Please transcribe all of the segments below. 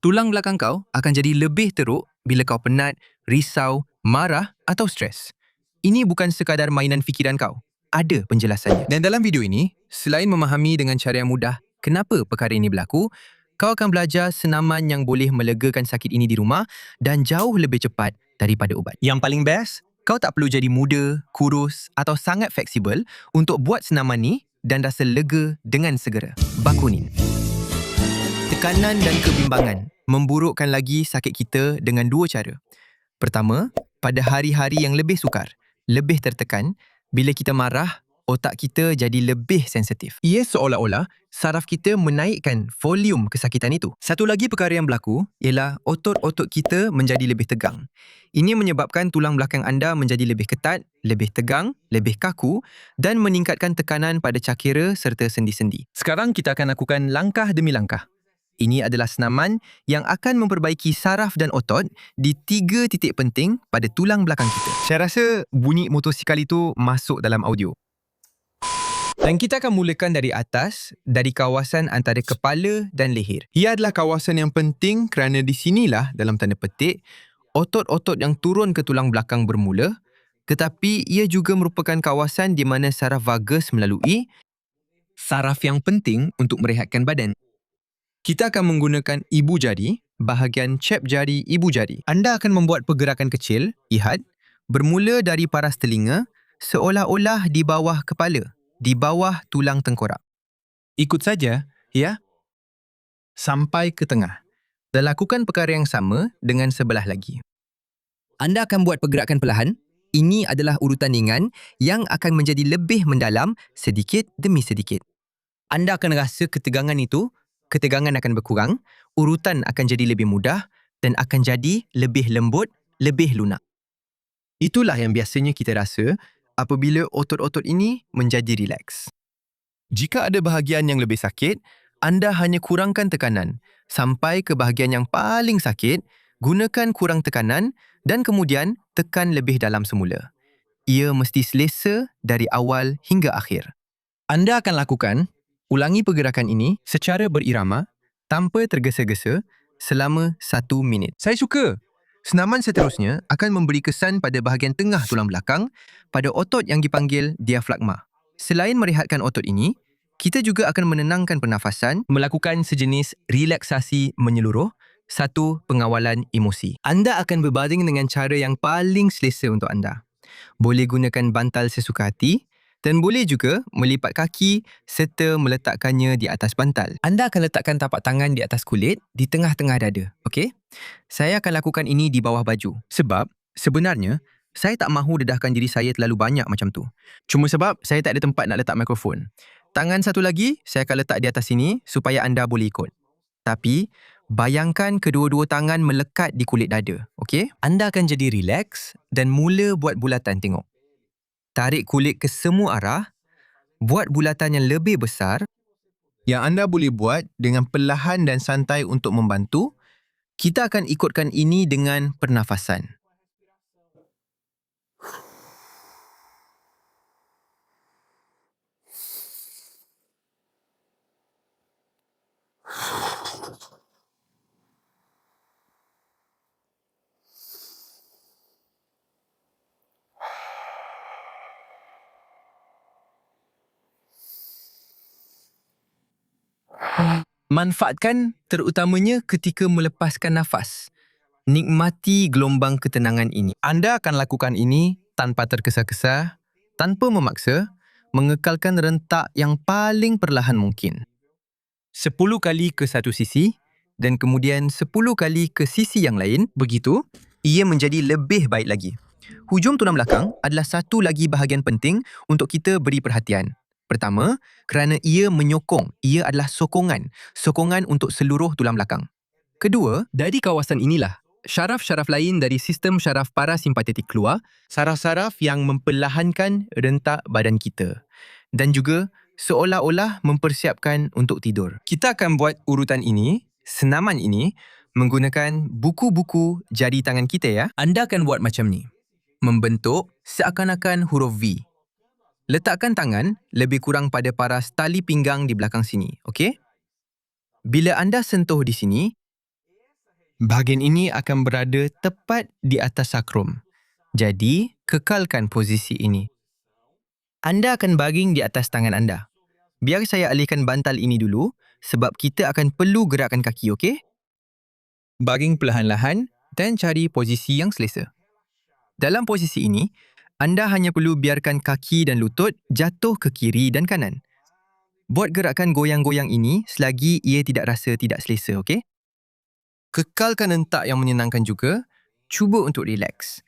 Tulang belakang kau akan jadi lebih teruk bila kau penat, risau, marah atau stres. Ini bukan sekadar mainan fikiran kau. Ada penjelasannya. Dan dalam video ini, selain memahami dengan cara yang mudah kenapa perkara ini berlaku, kau akan belajar senaman yang boleh melegakan sakit ini di rumah dan jauh lebih cepat daripada ubat. Yang paling best, kau tak perlu jadi muda, kurus atau sangat fleksibel untuk buat senaman ni dan rasa lega dengan segera. Bakunin. Tekanan dan kebimbangan memburukkan lagi sakit kita dengan dua cara. Pertama, pada hari-hari yang lebih sukar, lebih tertekan, bila kita marah, otak kita jadi lebih sensitif. Ia seolah-olah saraf kita menaikkan volume kesakitan itu. Satu lagi perkara yang berlaku ialah otot-otot kita menjadi lebih tegang. Ini menyebabkan tulang belakang anda menjadi lebih ketat, lebih tegang, lebih kaku dan meningkatkan tekanan pada cakera serta sendi-sendi. Sekarang kita akan lakukan langkah demi langkah. Ini adalah senaman yang akan memperbaiki saraf dan otot di 3 titik penting pada tulang belakang kita. Saya rasa bunyi motosikal itu masuk dalam audio. Dan kita akan mulakan dari atas, dari kawasan antara kepala dan leher. Ia adalah kawasan yang penting kerana di sinilah, dalam tanda petik, otot-otot yang turun ke tulang belakang bermula, tetapi ia juga merupakan kawasan di mana saraf vagus melalui, saraf yang penting untuk merehatkan badan. Kita akan menggunakan ibu jari, bahagian cep jari ibu jari. Anda akan membuat pergerakan kecil, lihat, bermula dari paras telinga, seolah-olah di bawah kepala, di bawah tulang tengkorak. Ikut saja, ya. Sampai ke tengah. Dan lakukan perkara yang sama dengan sebelah lagi. Anda akan buat pergerakan perlahan. Ini adalah urutan ringan yang akan menjadi lebih mendalam sedikit demi sedikit. Anda akan rasa ketegangan itu. Ketegangan akan berkurang, urutan akan jadi lebih mudah dan akan jadi lebih lembut, lebih lunak. Itulah yang biasanya kita rasa apabila otot-otot ini menjadi rileks. Jika ada bahagian yang lebih sakit, anda hanya kurangkan tekanan sampai ke bahagian yang paling sakit, gunakan kurang tekanan dan kemudian tekan lebih dalam semula. Ia mesti selesa dari awal hingga akhir. Anda akan lakukan ulangi pergerakan ini secara berirama tanpa tergesa-gesa selama 1 minit. Saya suka. Senaman seterusnya akan memberi kesan pada bahagian tengah tulang belakang pada otot yang dipanggil diafragma. Selain merehatkan otot ini, kita juga akan menenangkan pernafasan, melakukan sejenis relaksasi menyeluruh, satu pengawalan emosi. Anda akan berbaring dengan cara yang paling selesa untuk anda. Boleh gunakan bantal sesuka hati, dan boleh juga melipat kaki serta meletakkannya di atas bantal. Anda akan letakkan tapak tangan di atas kulit di tengah-tengah dada, okey? Saya akan lakukan ini di bawah baju. Sebab sebenarnya saya tak mahu dedahkan diri saya terlalu banyak macam tu. Cuma sebab saya tak ada tempat nak letak mikrofon. Tangan satu lagi saya akan letak di atas sini supaya anda boleh ikut. Tapi bayangkan kedua-dua tangan melekat di kulit dada, okey? Anda akan jadi rileks dan mula buat bulatan, tengok. Tarik kulit ke semua arah, buat bulatan yang lebih besar yang anda boleh buat dengan perlahan dan santai untuk membantu. Kita akan ikutkan ini dengan pernafasan. Manfaatkan terutamanya ketika melepaskan nafas. Nikmati gelombang ketenangan ini. Anda akan lakukan ini tanpa tergesa-gesa, tanpa memaksa, mengekalkan rentak yang paling perlahan mungkin. 10 kali ke satu sisi dan kemudian 10 kali ke sisi yang lain. Begitu, ia menjadi lebih baik lagi. Hujung tulang belakang adalah satu lagi bahagian penting untuk kita beri perhatian. Pertama, kerana ia menyokong. Ia adalah sokongan. Sokongan untuk seluruh tulang belakang. Kedua, dari kawasan inilah, syaraf-syaraf lain dari sistem syaraf parasimpatetik keluar, saraf-saraf yang memperlahankan rentak badan kita. Dan juga seolah-olah mempersiapkan untuk tidur. Kita akan buat urutan ini, senaman ini, menggunakan buku-buku jari tangan kita ya. Anda akan buat macam ni. Membentuk seakan-akan huruf V. Letakkan tangan lebih kurang pada paras tali pinggang di belakang sini, okey? Bila anda sentuh di sini, Bahagian ini akan berada tepat di atas sakrum. Jadi, kekalkan posisi ini. Anda akan baring di atas tangan anda. Biar saya alihkan bantal ini dulu sebab kita akan perlu gerakkan kaki, okey? Baring perlahan-lahan dan cari posisi yang selesa. Dalam posisi ini, anda hanya perlu biarkan kaki dan lutut jatuh ke kiri dan kanan. Buat gerakan goyang-goyang ini selagi ia tidak rasa tidak selesa, okey? Kekalkan hentak yang menyenangkan juga. Cuba untuk rileks.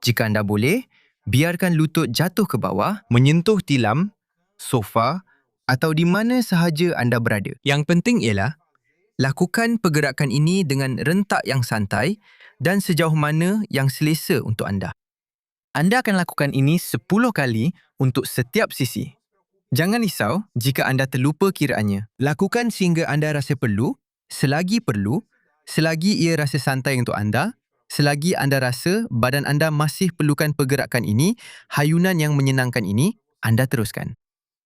Jika anda boleh, biarkan lutut jatuh ke bawah, menyentuh tilam, sofa atau di mana sahaja anda berada. Yang penting ialah, lakukan pergerakan ini dengan rentak yang santai dan sejauh mana yang selesa untuk anda. Anda akan lakukan ini 10 kali untuk setiap sisi. Jangan risau jika anda terlupa kiraannya. Lakukan sehingga anda rasa perlu, selagi ia rasa santai untuk anda, selagi anda rasa badan anda masih perlukan pergerakan ini, hayunan yang menyenangkan ini, anda teruskan.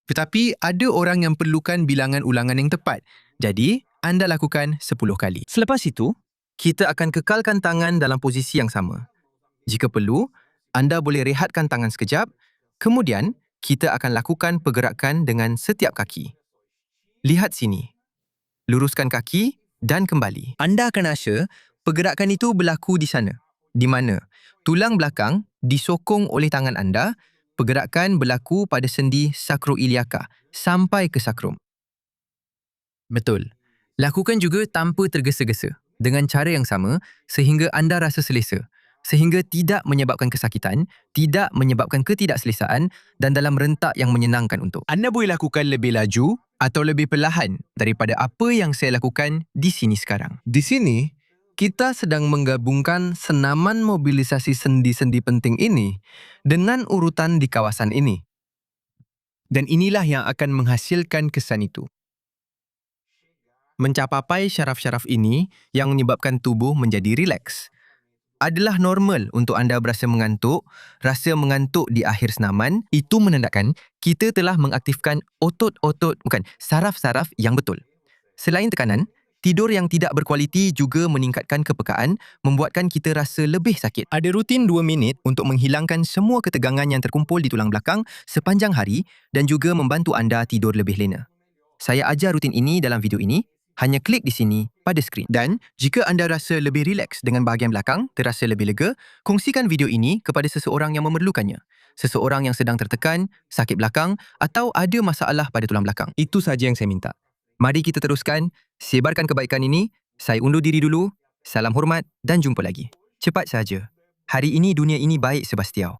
Tetapi ada orang yang perlukan bilangan ulangan yang tepat. Jadi, anda lakukan 10 kali. Selepas itu, kita akan kekalkan tangan dalam posisi yang sama. Jika perlu, anda boleh rehatkan tangan sekejap, kemudian kita akan lakukan pergerakan dengan setiap kaki. Lihat sini. Luruskan kaki dan kembali. Anda akan rasa pergerakan itu berlaku di sana, di mana tulang belakang disokong oleh tangan anda, pergerakan berlaku pada sendi sakroiliaka sampai ke sakrum. Betul. Lakukan juga tanpa tergesa-gesa, dengan cara yang sama sehingga anda rasa selesa, sehingga tidak menyebabkan kesakitan, tidak menyebabkan ketidakselesaan dan dalam rentak yang menyenangkan untuk. Anda boleh lakukan lebih laju atau lebih perlahan daripada apa yang saya lakukan di sini sekarang. Di sini, kita sedang menggabungkan senaman mobilisasi sendi-sendi penting ini dengan urutan di kawasan ini. Dan inilah yang akan menghasilkan kesan itu. Mencapai syaraf-syaraf ini yang menyebabkan tubuh menjadi rileks. Adalah normal untuk anda berasa mengantuk, rasa mengantuk di akhir senaman, itu menandakan kita telah mengaktifkan saraf-saraf yang betul. Selain tekanan, tidur yang tidak berkualiti juga meningkatkan kepekaan, membuatkan kita rasa lebih sakit. Ada rutin 2 minit untuk menghilangkan semua ketegangan yang terkumpul di tulang belakang sepanjang hari dan juga membantu anda tidur lebih lena. Saya ajar rutin ini dalam video ini. Hanya klik di sini pada skrin. Dan jika anda rasa lebih rileks dengan bahagian belakang, terasa lebih lega, kongsikan video ini kepada seseorang yang memerlukannya. Seseorang yang sedang tertekan, sakit belakang atau ada masalah pada tulang belakang. Itu saja yang saya minta. Mari kita teruskan, sebarkan kebaikan ini. Saya undur diri dulu. Salam hormat dan jumpa lagi. Cepat saja. Hari ini dunia ini baik Sebastiao.